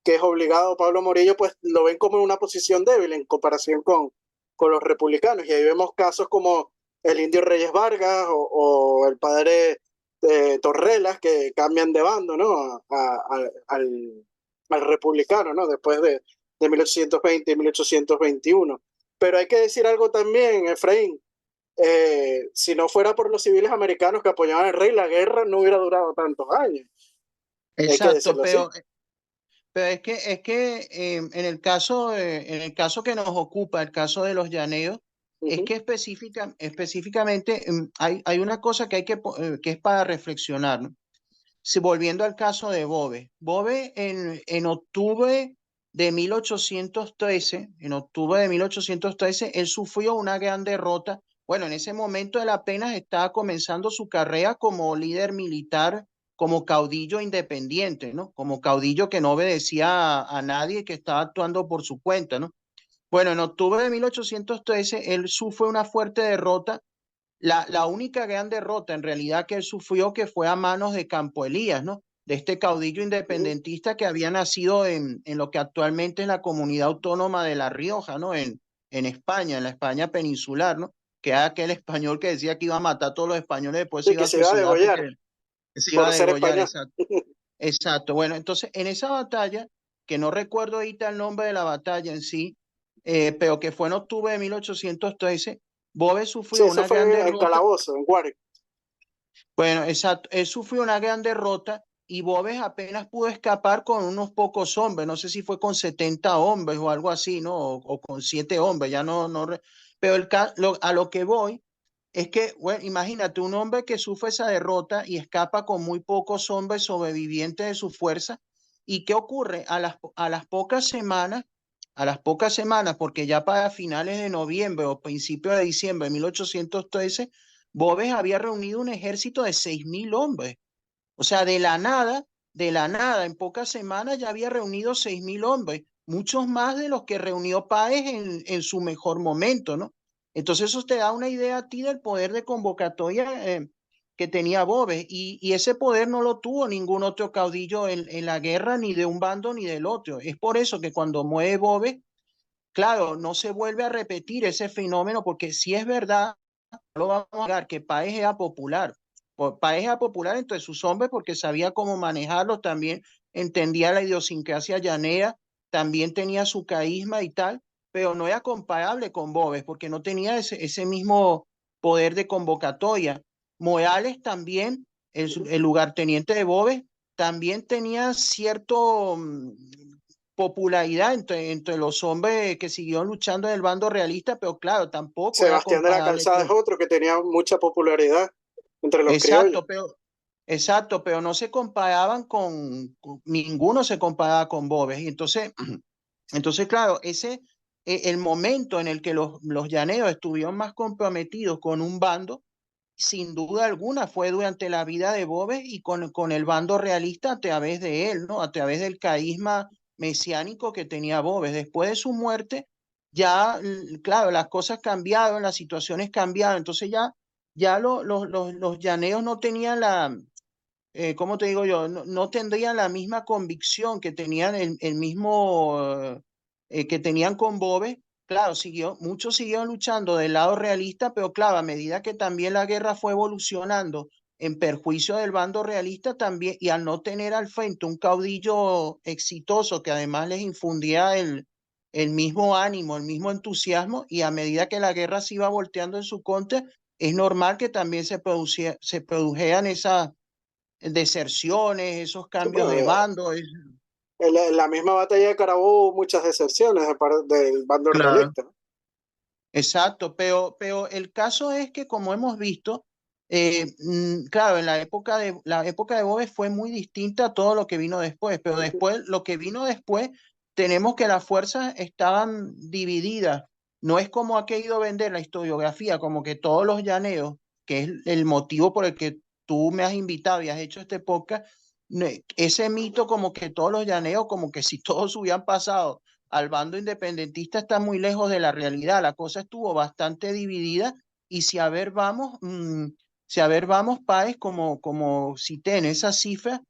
[SPEAKER 1] que es obligado Pablo Morillo, pues lo ven como una posición débil en comparación con los republicanos. Y ahí vemos casos como el Indio Reyes Vargas o el padre Torrelas, que cambian de bando, ¿no? Al republicano, ¿no? Después de 1820 y 1821. Pero hay que decir algo también, Efraín. Si no fuera por los civiles americanos que apoyaban al rey, la guerra no hubiera durado tantos años. Hay que
[SPEAKER 2] Exacto,
[SPEAKER 1] decirlo así.
[SPEAKER 2] pero en el caso que nos ocupa, el caso de los llaneros, es
[SPEAKER 1] Ujú,
[SPEAKER 2] que específicamente hay una cosa que es para reflexionar, ¿no? Si volviendo al caso de Bove, Bove en octubre de 1813, él sufrió una gran derrota. Bueno, en ese momento él apenas estaba comenzando su carrera como líder militar, como caudillo independiente, ¿no? Como caudillo que no obedecía a nadie, que estaba actuando por su cuenta, ¿no? Bueno, en octubre de 1813 él sufre una fuerte derrota, la única gran derrota en realidad que él sufrió, que fue a manos de Campo Elías, ¿no? De este caudillo
[SPEAKER 1] ujú.
[SPEAKER 2] independentista que había nacido en lo que actualmente es la comunidad autónoma de La Rioja, ¿no? En España, en la España peninsular, ¿no? Que era aquel español que decía que iba a matar a todos los españoles, después se
[SPEAKER 1] Sí,
[SPEAKER 2] iba
[SPEAKER 1] que
[SPEAKER 2] a
[SPEAKER 1] se iba a
[SPEAKER 2] suicidar
[SPEAKER 1] degollar
[SPEAKER 2] porque se iba a
[SPEAKER 1] por ser
[SPEAKER 2] degollar,
[SPEAKER 1] español.
[SPEAKER 2] exacto. Exacto. Bueno, entonces en esa batalla, que no recuerdo ahorita el nombre de la batalla en sí, pero que fue en octubre de 1813, Boves
[SPEAKER 1] Sí,
[SPEAKER 2] sufrió
[SPEAKER 1] eso
[SPEAKER 2] una gran
[SPEAKER 1] fue en
[SPEAKER 2] derrota.
[SPEAKER 1] Calabozo, en Guárico.
[SPEAKER 2] Bueno, exacto. Él sufrió una gran derrota y Boves apenas pudo escapar con unos pocos hombres. No sé si fue con 70 hombres o algo así, ¿no? O con 7 hombres, ya no. Pero a lo que voy es que, bueno, imagínate un hombre que sufre esa derrota y escapa con muy pocos hombres sobrevivientes de su fuerza. ¿Y qué ocurre? A las pocas semanas, porque ya para finales de noviembre o principios de diciembre de 1813, Boves había reunido un ejército de 6.000 hombres. O sea, de la nada, en pocas semanas ya había reunido 6.000 hombres, muchos más de los que reunió Páez en su mejor momento, ¿no? Entonces eso te da una idea a ti del poder de convocatoria que tenía Boves y ese poder no lo tuvo ningún otro caudillo en la guerra, ni de un bando ni del otro. Es por eso que cuando muere Boves, claro, no se vuelve a repetir ese fenómeno, porque si es verdad, no lo vamos a negar, que Páez era popular. Páez era popular entre sus hombres porque sabía cómo manejarlos, también entendía la idiosincrasia llanera, también tenía su carisma y tal, pero no era comparable con Boves porque no tenía ese mismo poder de convocatoria. Morales también,
[SPEAKER 1] Ujú.
[SPEAKER 2] el lugarteniente de Boves, también tenía cierto, popularidad entre los hombres que siguieron luchando en el bando realista, pero claro, tampoco era
[SPEAKER 1] Sebastián de la
[SPEAKER 2] comparable
[SPEAKER 1] Calzada es
[SPEAKER 2] con...
[SPEAKER 1] otro que tenía mucha popularidad entre los criollos.
[SPEAKER 2] Exacto, pero no se comparaban ninguno se comparaba con Boves. Y entonces, claro, el momento en el que los llaneros estuvieron más comprometidos con un bando, sin duda alguna fue durante la vida de Boves y con el bando realista a través de él, ¿no? A través del carisma mesiánico que tenía Boves. Después de su muerte, ya, claro, las cosas cambiaron, las situaciones cambiaron, entonces ya los llaneros no tenían ¿cómo te digo yo? No tendrían la misma convicción que tenían el mismo, que tenían con Bobe. Claro, muchos siguieron luchando del lado realista, pero claro, a medida que también la guerra fue evolucionando en perjuicio del bando realista también, y al no tener al frente un caudillo exitoso que además les infundía el mismo ánimo, el mismo entusiasmo, y a medida que la guerra se iba volteando en su contra, es normal que también se produjeran esas deserciones, esos
[SPEAKER 1] Sí,
[SPEAKER 2] cambios
[SPEAKER 1] bueno,
[SPEAKER 2] de bando.
[SPEAKER 1] en la misma batalla de Carabobo hubo muchas deserciones del bando
[SPEAKER 2] Claro.
[SPEAKER 1] realista, ¿no?
[SPEAKER 2] Exacto, pero el caso es que como hemos visto, claro, en la época de Boves fue muy distinta a todo lo que vino después, pero después, lo que vino después, tenemos que las fuerzas estaban divididas. No es como ha querido vender la historiografía, como que todos los llaneos, que es el motivo por el que tú me has invitado y has hecho este podcast, ese mito como que todos los llaneos, como que si todos hubieran pasado al bando independentista está muy lejos de la realidad. La cosa estuvo bastante dividida y si a ver vamos, Páez, como cité en esa cifra,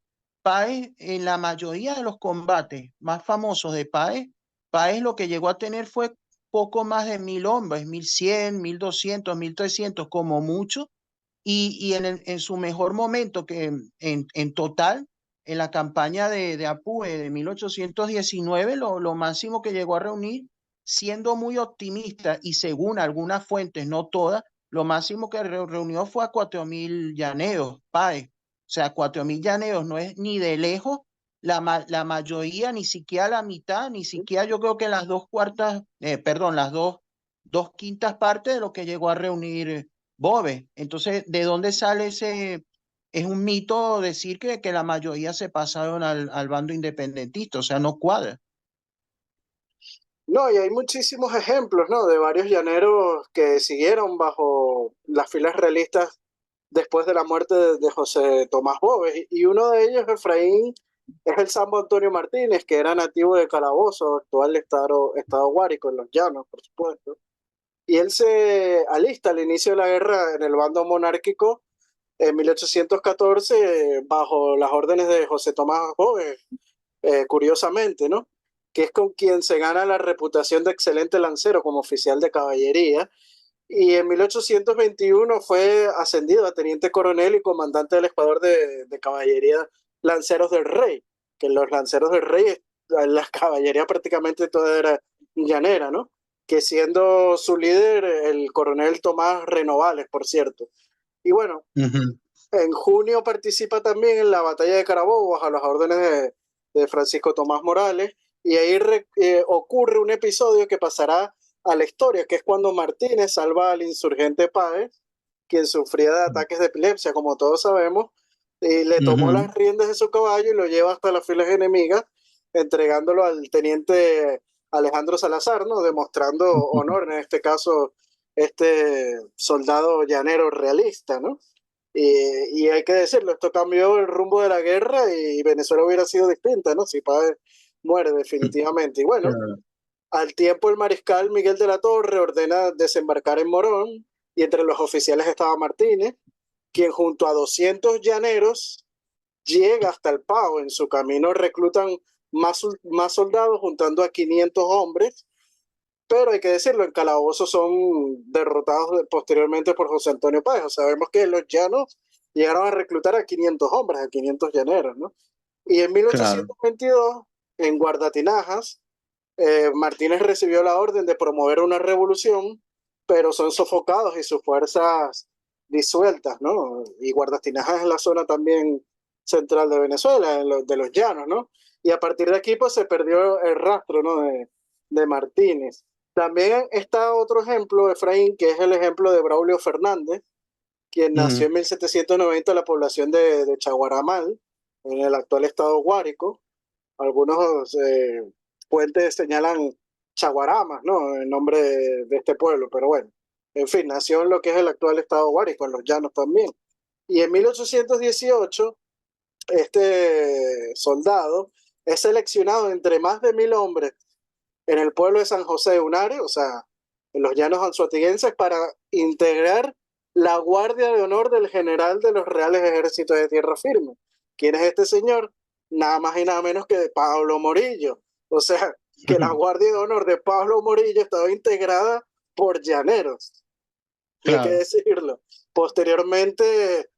[SPEAKER 2] Páez en la mayoría de los combates más famosos de Páez lo que llegó a tener fue poco más de 1.000 hombres, 1.100, 1.200, 1.300 como mucho, y en su mejor momento, que en total, en la campaña de Apure de 1819, lo máximo que llegó a reunir, siendo muy optimista y según algunas fuentes, no todas, lo máximo que reunió fue a 4.000 llaneros, Páez. O sea, 4.000 llaneros no es ni de lejos la mayoría, ni siquiera la mitad, ni siquiera yo creo que las dos cuartas, perdón, dos quintas partes de lo que llegó a reunir Bobe. Entonces, ¿de dónde sale ese? Es un mito decir que la mayoría se pasaron al bando independentista, o sea, no cuadra.
[SPEAKER 1] No, y hay muchísimos ejemplos, ¿no? De varios llaneros que siguieron bajo las filas realistas después de la muerte de José Tomás Boves. Y uno de ellos, Efraín, es el Sambo Antonio Martínez, que era nativo de Calabozo, actual estado Guárico, en los llanos, por supuesto. Y él se alista al inicio de la guerra en el bando monárquico en 1814 bajo las órdenes de José Tomás Boves, curiosamente, ¿no? Que es con quien se gana la reputación de excelente lancero como oficial de caballería. Y en 1821 fue ascendido a teniente coronel y comandante del escuadrón de caballería Lanceros del Rey, que los Lanceros del Rey, la caballería prácticamente toda era llanera, ¿no? Que siendo su líder el coronel Tomás Renovales, por cierto. Y bueno,
[SPEAKER 2] Ujú.
[SPEAKER 1] en junio participa también en la batalla de Carabobo bajo las órdenes de Francisco Tomás Morales y ahí ocurre un episodio que pasará a la historia, que es cuando Martínez salva al insurgente Páez, quien sufría de ataques de epilepsia, como todos sabemos, y le tomó
[SPEAKER 2] Ujú.
[SPEAKER 1] las riendas de su caballo y lo lleva hasta las filas enemigas, entregándolo al teniente Alejandro Salazar, ¿no? Demostrando honor, en este caso, este soldado llanero realista, ¿no? Y hay que decirlo, esto cambió el rumbo de la guerra y Venezuela hubiera sido distinta, ¿no? Si Páez muere definitivamente. Y bueno,
[SPEAKER 2] Claro.
[SPEAKER 1] al tiempo el mariscal Miguel de la Torre ordena desembarcar en Morón y entre los oficiales estaba Martínez, quien junto a 200 llaneros llega hasta el Pao. En su camino reclutan más soldados, juntando a 500 hombres, pero hay que decirlo, en Calabozo son derrotados posteriormente por José Antonio Páez. O sea, sabemos que los llanos llegaron a reclutar a 500 hombres, a 500 llaneros, ¿no? Y en
[SPEAKER 2] Claro.
[SPEAKER 1] 1822, en Guardatinajas, Martínez recibió la orden de promover una revolución, pero son sofocados y sus fuerzas disueltas, ¿no? Y Guardatinajas es la zona también central de Venezuela, de los llanos, ¿no? y a partir de aquí pues se perdió el rastro, ¿no? de Martínez. También está otro ejemplo, Efraín, que es el ejemplo de Braulio Fernández, quien nació
[SPEAKER 2] Mm,
[SPEAKER 1] en 1790 en la población de Chaguaramal, en el actual estado Guárico. Algunos puentes señalan Chaguaramas, ¿no? El nombre de este pueblo, pero bueno, en fin, nació en lo que es el actual estado Guárico, en los llanos también. Y en 1818 este soldado es seleccionado entre más de 1.000 hombres en el pueblo de San José de Unare, o sea, en los llanos anzoatiguenses, para integrar la Guardia de Honor del general de los Reales Ejércitos de Tierra Firme. ¿Quién es este señor? Nada más y nada menos que de Pablo Morillo. O sea, que la Guardia de Honor de Pablo Morillo estaba integrada por llaneros, y hay que
[SPEAKER 2] claro.
[SPEAKER 1] decirlo. Posteriormente,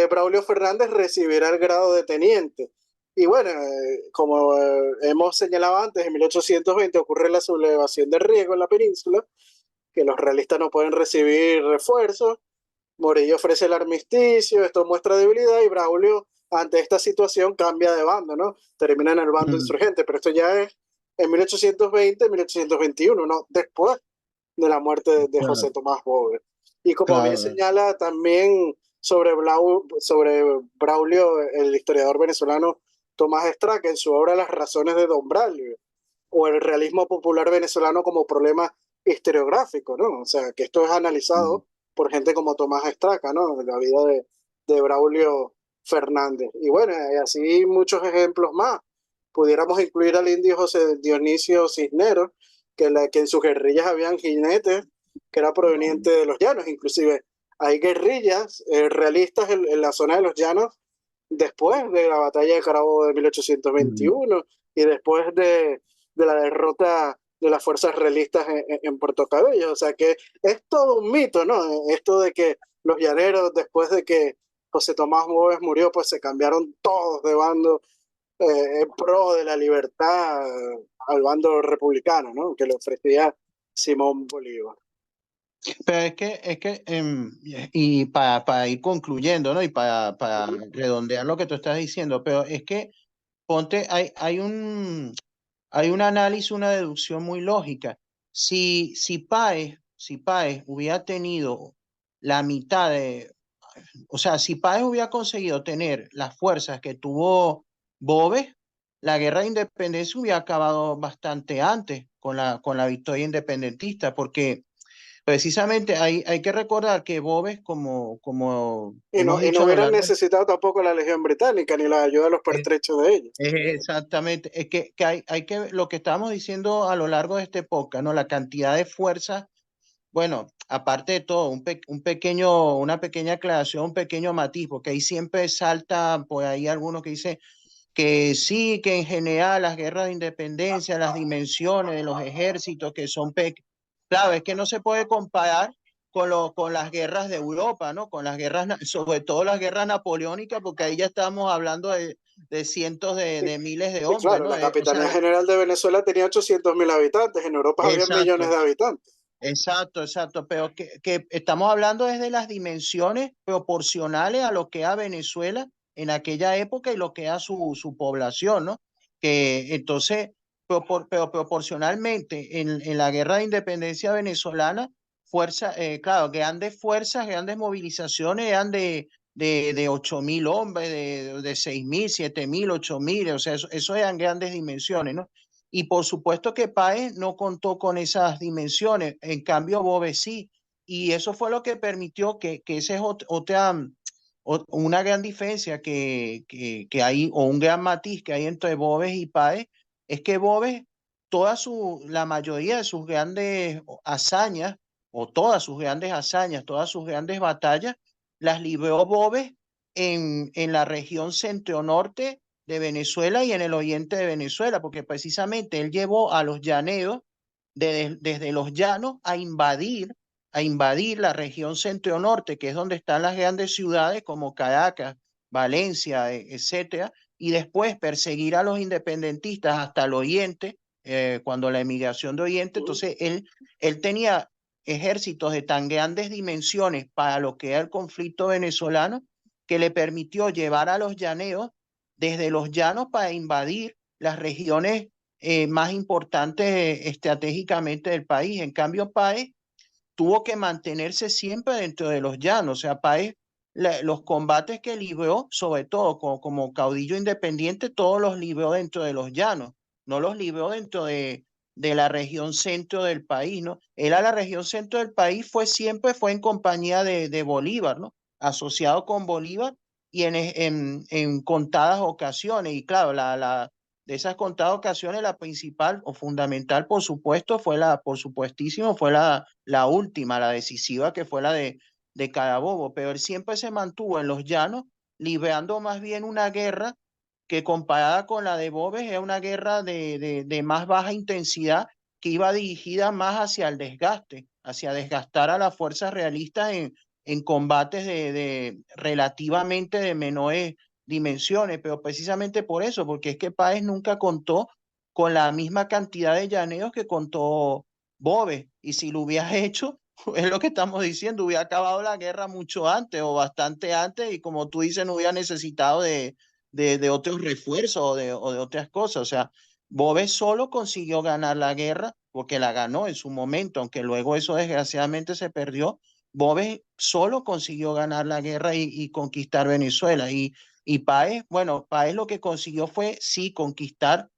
[SPEAKER 1] Braulio Fernández recibirá el grado de teniente. Y bueno, como hemos señalado antes, en 1820 ocurre la sublevación de Riego en la península, que los realistas no pueden recibir refuerzos. Morillo ofrece el armisticio, esto muestra debilidad y Braulio, ante esta situación, cambia de bando, ¿no? Termina en el bando
[SPEAKER 2] Mm,
[SPEAKER 1] insurgente, pero esto ya es en 1820, 1821, ¿no? Después de la muerte de
[SPEAKER 2] claro,
[SPEAKER 1] José Tomás Bove. Y como bien
[SPEAKER 2] claro.
[SPEAKER 1] señala también sobre Braulio, el historiador venezolano Tomás Estraca, en su obra Las razones de Don Braulio, o el realismo popular venezolano como problema historiográfico, ¿no? O sea, que esto es
[SPEAKER 2] Mm.
[SPEAKER 1] analizado por gente como Tomás Estraca, ¿no? De la vida de Braulio Fernández. Y bueno, y así muchos ejemplos más. Pudiéramos incluir al indio José Dionisio Cisneros, que en sus guerrillas habían jinetes que era proveniente de los llanos, inclusive hay guerrillas realistas en la zona de los llanos después de la batalla de Carabobo de
[SPEAKER 2] Mm.
[SPEAKER 1] 1821 y después de la derrota de las fuerzas realistas en Puerto Cabello. O sea que es todo un mito, ¿no? Esto de que los llaneros, después de que José Tomás Móvez murió, pues se cambiaron todos de bando en pro de la libertad al bando republicano, ¿no? Que le ofrecía Simón Bolívar.
[SPEAKER 2] Pero y para ir concluyendo, ¿no? Y para redondear lo que tú estás diciendo, pero es que ponte, hay un análisis, una deducción muy lógica. Si Páez hubiera tenido la mitad o sea, si Páez hubiera conseguido tener las fuerzas que tuvo Boves, la guerra de independencia hubiera acabado bastante antes con la victoria independentista, porque precisamente hay que recordar que Boves, como hemos
[SPEAKER 1] Y no
[SPEAKER 2] dicho a lo
[SPEAKER 1] hubieran
[SPEAKER 2] largo de...
[SPEAKER 1] necesitado tampoco la Legión Británica ni la ayuda de los
[SPEAKER 2] Es,
[SPEAKER 1] pertrechos de ellos.
[SPEAKER 2] es exactamente, es que hay que, lo que estamos diciendo a lo largo de esta época, ¿no? La cantidad de fuerzas, bueno, aparte de todo, una pequeña aclaración, un pequeño matiz, porque ahí siempre salta, pues ahí algunos que dicen que sí, que en general las guerras de independencia, las dimensiones de los ejércitos que son pequeños, claro, es que no se puede comparar con las guerras de Europa, ¿no? Con las guerras, sobre todo las guerras napoleónicas, porque ahí ya estamos hablando de cientos
[SPEAKER 1] Sí,
[SPEAKER 2] de miles de
[SPEAKER 1] sí,
[SPEAKER 2] hombres,
[SPEAKER 1] claro,
[SPEAKER 2] ¿no?
[SPEAKER 1] la
[SPEAKER 2] O sea,
[SPEAKER 1] Capitanía General de Venezuela tenía 800.000 habitantes, en Europa había millones
[SPEAKER 2] exacto.
[SPEAKER 1] de habitantes.
[SPEAKER 2] Exacto, pero que estamos hablando desde las dimensiones proporcionales a lo que era Venezuela en aquella época y lo que era su población, ¿no? Que entonces, pero proporcionalmente en la guerra de independencia venezolana, claro, grandes fuerzas, grandes movilizaciones eran de 8.000 hombres, de 6.000, 7.000, 8.000, o sea, eso eran grandes dimensiones, ¿no? Y por supuesto que Páez no contó con esas dimensiones, en cambio Boves sí, y eso fue lo que permitió que esa es una gran diferencia que hay, o un gran matiz que hay entre Boves y Páez, es que Boves, la mayoría de sus grandes hazañas, o todas sus grandes hazañas, todas sus grandes batallas, las libró Boves en la región centro-norte de Venezuela y en el oriente de Venezuela, porque precisamente él llevó a los llaneros desde los llanos a invadir la región centro-norte, que es donde están las grandes ciudades como Caracas, Valencia, etcétera, y después perseguir a los independentistas hasta el oriente, cuando la emigración de oriente, entonces él tenía ejércitos de tan grandes dimensiones para lo que era el conflicto venezolano, que le permitió llevar a los llaneros desde los llanos para invadir. las regiones más importantes estratégicamente del país. En cambio, Páez tuvo que mantenerse siempre dentro de los llanos. O sea, Páez, los combates que libró, sobre todo como caudillo independiente, todos los libró dentro de los llanos, no los libró dentro de la región centro del país, ¿no? Él a la región centro del país siempre fue en compañía de Bolívar, ¿no? Asociado con Bolívar y en contadas ocasiones. Y claro, de esas contadas ocasiones, la principal o fundamental, por supuesto, por supuestísimo, fue la última, la decisiva, que fue la de Carabobo. Pero él siempre se mantuvo en los llanos, librando más bien una guerra que, comparada con la de Boves, era una guerra de más baja intensidad, que iba dirigida más hacia el desgaste, hacia desgastar a las fuerzas realistas en combates relativamente de menores dimensiones, pero precisamente por eso, porque es que Páez nunca contó con la misma cantidad de llaneos que contó Boves, y si lo hubieras hecho, es lo que estamos diciendo, hubiera acabado la guerra mucho antes o bastante antes, y como tú dices, no hubiera necesitado de otros refuerzos o de otras cosas. O sea, Boves solo consiguió ganar la guerra porque la ganó en su momento, aunque luego eso desgraciadamente se perdió. Boves solo consiguió ganar la guerra y conquistar Venezuela. Y Páez, bueno, Páez lo que consiguió fue sí conquistar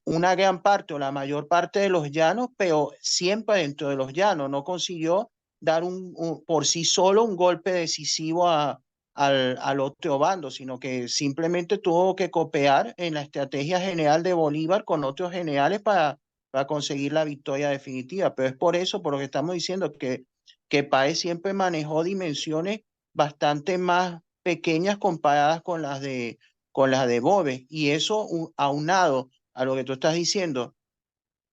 [SPEAKER 2] una gran parte o la mayor parte de los llanos, pero siempre dentro de los llanos. No consiguió dar por sí solo un golpe decisivo al otro bando, sino que simplemente tuvo que copiar en la estrategia general de Bolívar con otros generales para conseguir la victoria definitiva. Pero es por eso, por lo que estamos diciendo, que Páez siempre manejó dimensiones bastante más pequeñas comparadas con las de Boves. Y eso, aunado a lo que tú estás diciendo,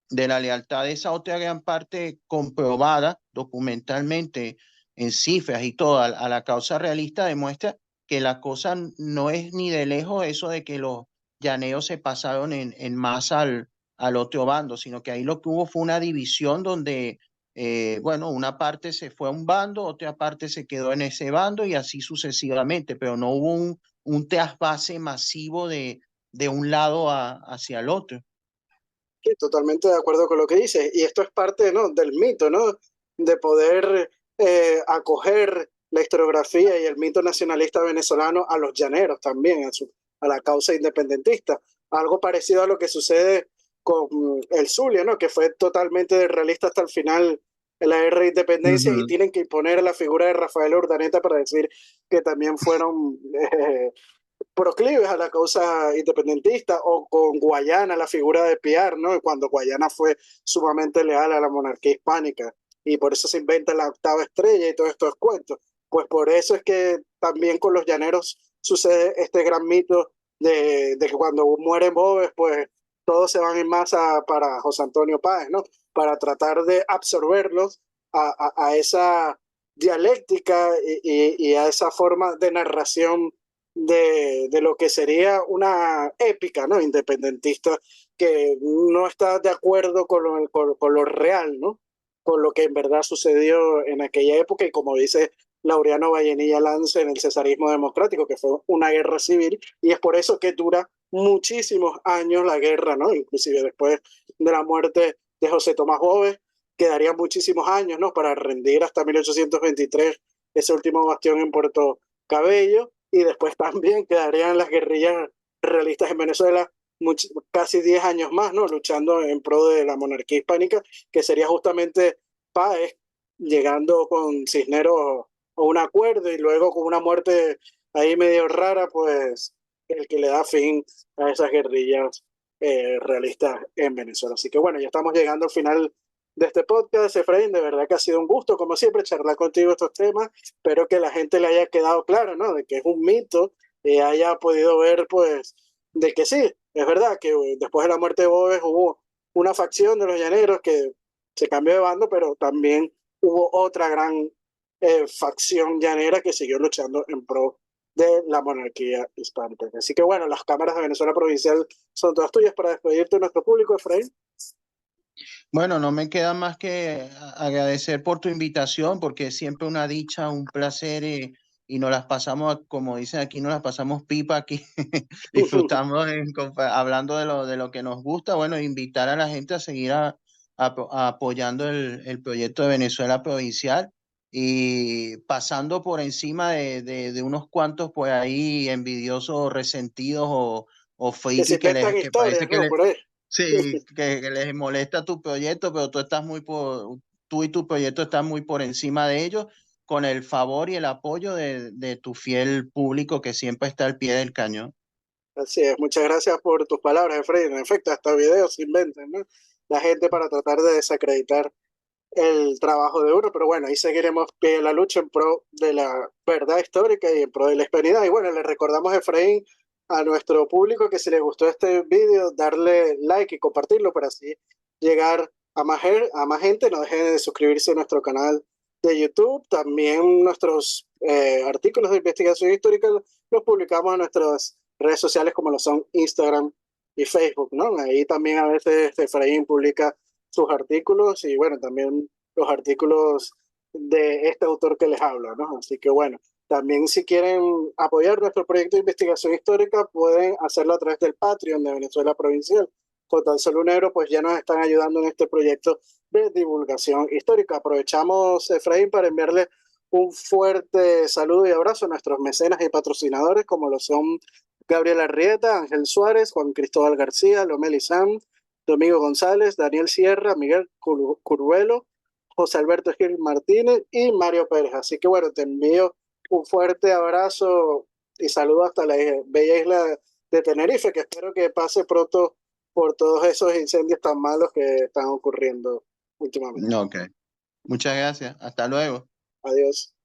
[SPEAKER 2] de la lealtad de esa otra gran parte comprobada documentalmente en cifras y todo a la causa realista, demuestra que la cosa no es ni de lejos eso de que los llaneos se pasaron en masa al otro bando, sino que ahí lo que hubo fue una división donde, bueno, una parte se fue a un bando, otra parte se quedó en ese bando y así sucesivamente, pero no hubo un trasvase masivo de un lado hacia el otro.
[SPEAKER 1] Sí, totalmente de acuerdo con lo que dices. Y esto es parte, ¿no?, del mito, ¿no? De poder acoger la historiografía y el mito nacionalista venezolano a los llaneros también, a la causa independentista. Algo parecido a lo que sucede con el Zulia, ¿no? Que fue totalmente realista hasta el final en la guerra de independencia, y
[SPEAKER 2] Ujú.
[SPEAKER 1] tienen que imponer la figura de Rafael Urdaneta para decir que también fueron proclives a la causa independentista, o con Guayana, la figura de Piar, ¿no? Cuando Guayana fue sumamente leal a la monarquía hispánica, y por eso se inventa la octava estrella y todos estos cuentos. Pues por eso es que también con los llaneros sucede este gran mito de que cuando mueren Boves, pues todos se van en masa para José Antonio Páez, ¿no? Para tratar de absorberlos a esa dialéctica y a esa forma de narración de lo que sería una épica, ¿no?, independentista, que no está de acuerdo con lo real, ¿no? Con lo que en verdad sucedió en aquella época, y como dice Laureano Vallenilla Lance en el cesarismo democrático, que fue una guerra civil, y es por eso que dura muchísimos años la guerra, ¿no? Inclusive después de la muerte de José Tomás Boves, quedarían muchísimos años, ¿no?, para rendir hasta 1823 ese último bastión en Puerto Cabello, y después también quedarían las guerrillas realistas en Venezuela casi 10 años más, ¿no?, luchando en pro de la monarquía hispánica, que sería justamente Páez llegando con Cisneros a un acuerdo, y luego con una muerte ahí medio rara, pues el que le da fin a esas guerrillas realistas en Venezuela. Así que bueno, ya estamos llegando al final de este podcast, Efraín. De verdad que ha sido un gusto, como siempre, charlar contigo estos temas. Espero que la gente le haya quedado claro, ¿no?, de que es un mito, y haya podido ver, pues, de que sí, es verdad que después de la muerte de Boves hubo una facción de los llaneros que se cambió de bando, pero también hubo otra gran facción llanera que siguió luchando en pro de la monarquía hispánica. Así que bueno, las cámaras de Venezuela Provincial son todas tuyas para despedirte de nuestro público, Efraín.
[SPEAKER 2] Bueno, no me queda más que agradecer por tu invitación, porque es siempre una dicha, un placer y nos las pasamos, como dicen aquí, nos las pasamos pipa aquí, disfrutamos hablando de lo que nos gusta. Bueno, invitar a la gente a seguir apoyando el proyecto de Venezuela Provincial y pasando por encima de unos cuantos, pues ahí envidiosos, resentidos o
[SPEAKER 1] Que se
[SPEAKER 2] friki
[SPEAKER 1] inventan
[SPEAKER 2] que parece
[SPEAKER 1] historias, ¿no? Por ahí.
[SPEAKER 2] sí, que les molesta tu proyecto, pero tú y tu proyecto están muy por encima de ellos, con el favor y el apoyo de tu fiel público que siempre está al pie del cañón.
[SPEAKER 1] Así es, muchas gracias por tus palabras, Efraín. En efecto, hasta videos se inventan, ¿no? La gente para tratar de desacreditar el trabajo de uno, pero bueno, ahí seguiremos pie de la lucha en pro de la verdad histórica y en pro de la hispanidad. Y bueno, le recordamos, Efraín, a nuestro público que si les gustó este vídeo, darle like y compartirlo para así llegar a más gente. No dejen de suscribirse a nuestro canal de YouTube. También nuestros artículos de investigación histórica los publicamos en nuestras redes sociales como lo son Instagram y Facebook, ¿no? Ahí también a veces Efraín publica sus artículos y bueno, también los artículos de este autor que les habla, ¿no? Así que bueno, también si quieren apoyar nuestro proyecto de investigación histórica, pueden hacerlo a través del Patreon de Venezuela Provincial. Con tan solo €1, pues ya nos están ayudando en este proyecto de divulgación histórica. Aprovechamos, Efraín, para enviarle un fuerte saludo y abrazo a nuestros mecenas y patrocinadores, como lo son Gabriel Arrieta, Ángel Suárez, Juan Cristóbal García, Lomeli Sam, Domingo González, Daniel Sierra, Miguel Curvelo, José Alberto Gil Martínez y Mario Pérez. Así que bueno, te envío un fuerte abrazo y saludo hasta la bella isla de Tenerife, que espero que pase pronto por todos esos incendios tan malos que están ocurriendo últimamente.
[SPEAKER 2] Ok, muchas gracias. Hasta luego.
[SPEAKER 1] Adiós.